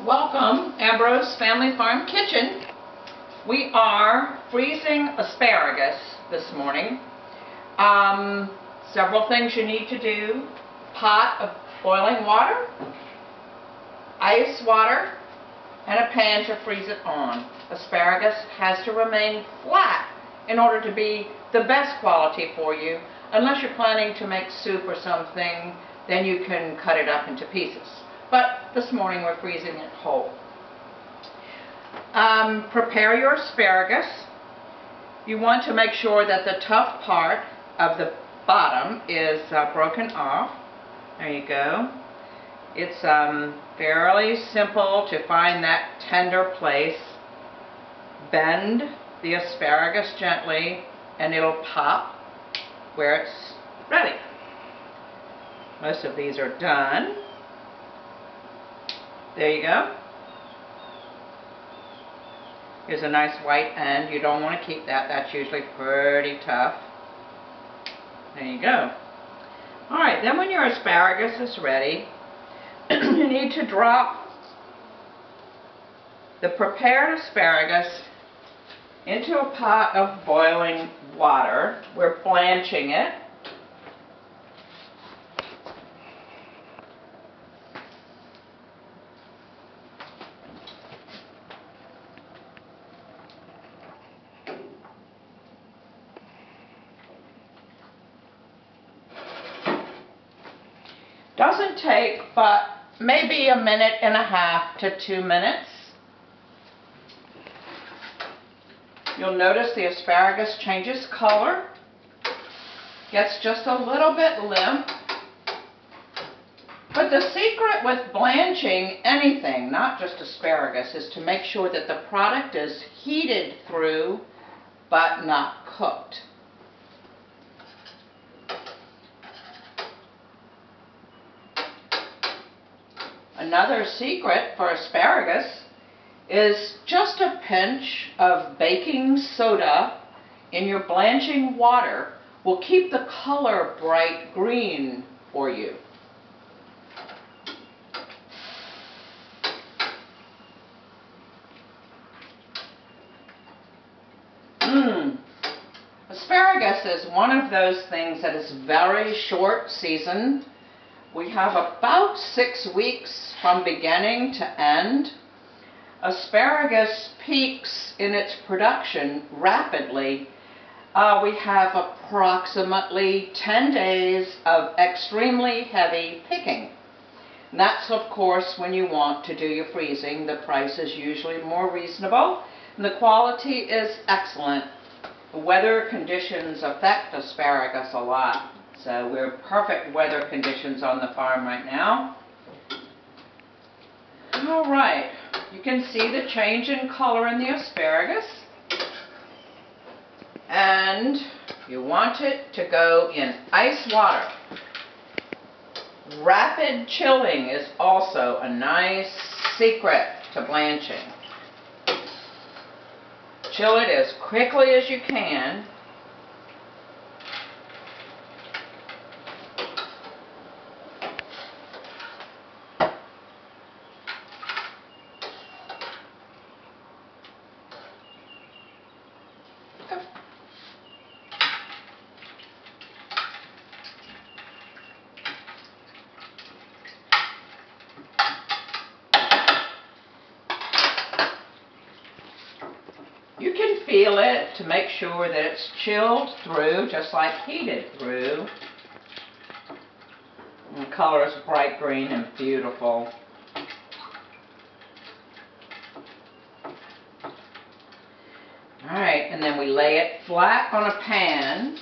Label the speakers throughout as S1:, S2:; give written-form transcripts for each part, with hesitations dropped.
S1: Welcome, Ambrose Family Farm Kitchen. We are freezing asparagus this morning. Several things you need to do. Pot of boiling water, ice water, and a pan to freeze it on. Asparagus has to remain flat in order to be the best quality for you. Unless you're planning to make soup or something, then you can cut it up into pieces. But this morning we're freezing it whole. Prepare your asparagus. You want to make sure that the tough part of the bottom is broken off. There you go. It's fairly simple to find that tender place. Bend the asparagus gently and it'll pop where it's ready. Most of these are done. There you go. Here's a nice white end. You don't want to keep that. That's usually pretty tough. There you go. Alright, then when your asparagus is ready, you need to drop the prepared asparagus into a pot of boiling water. We're blanching it. Doesn't take but maybe 1.5 minutes to 2 minutes. You'll notice the asparagus changes color, gets just a little bit limp. But the secret with blanching anything, not just asparagus, is to make sure that the product is heated through but not cooked. Another secret for asparagus is just a pinch of baking soda in your blanching water will keep the color bright green for you. Asparagus is one of those things that is very short season. We have about 6 weeks from beginning to end. Asparagus peaks in its production rapidly. We have approximately 10 days of extremely heavy picking. And that's of course when you want to do your freezing. The price is usually more reasonable and the quality is excellent. The weather conditions affect asparagus a lot. So we're perfect weather conditions on the farm right now. Alright, you can see the change in color in the asparagus. And you want it to go in ice water. Rapid chilling is also a nice secret to blanching. Chill it as quickly as you can. You can feel it to make sure that it's chilled through, just like heated through. And the color is bright green and beautiful. Alright, and then we lay it flat on a pan.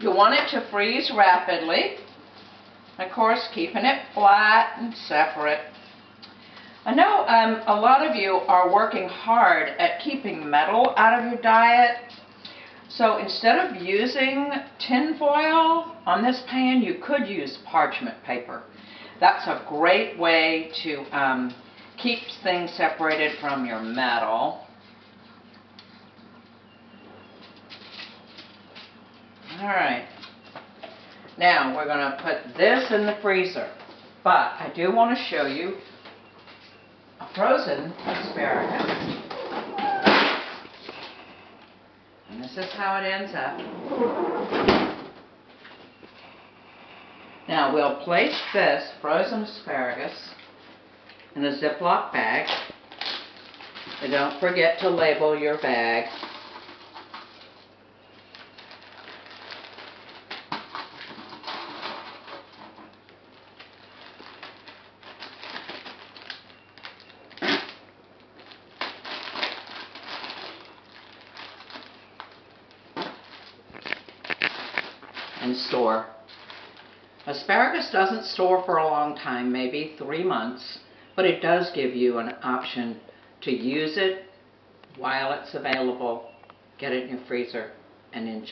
S1: You want it to freeze rapidly. Of course, keeping it flat and separate. I know a lot of you are working hard at keeping metal out of your diet. So instead of using tin foil on this pan, you could use parchment paper. That's a great way to keep things separated from your metal. Alright, now we're going to put this in the freezer, but I do want to show you a frozen asparagus. And this is how it ends up. Now we'll place this frozen asparagus in a Ziploc bag. And don't forget to label your bag. And store. Asparagus doesn't store for a long time, maybe 3 months, but it does give you an option to use it while it's available. Get it in your freezer and enjoy.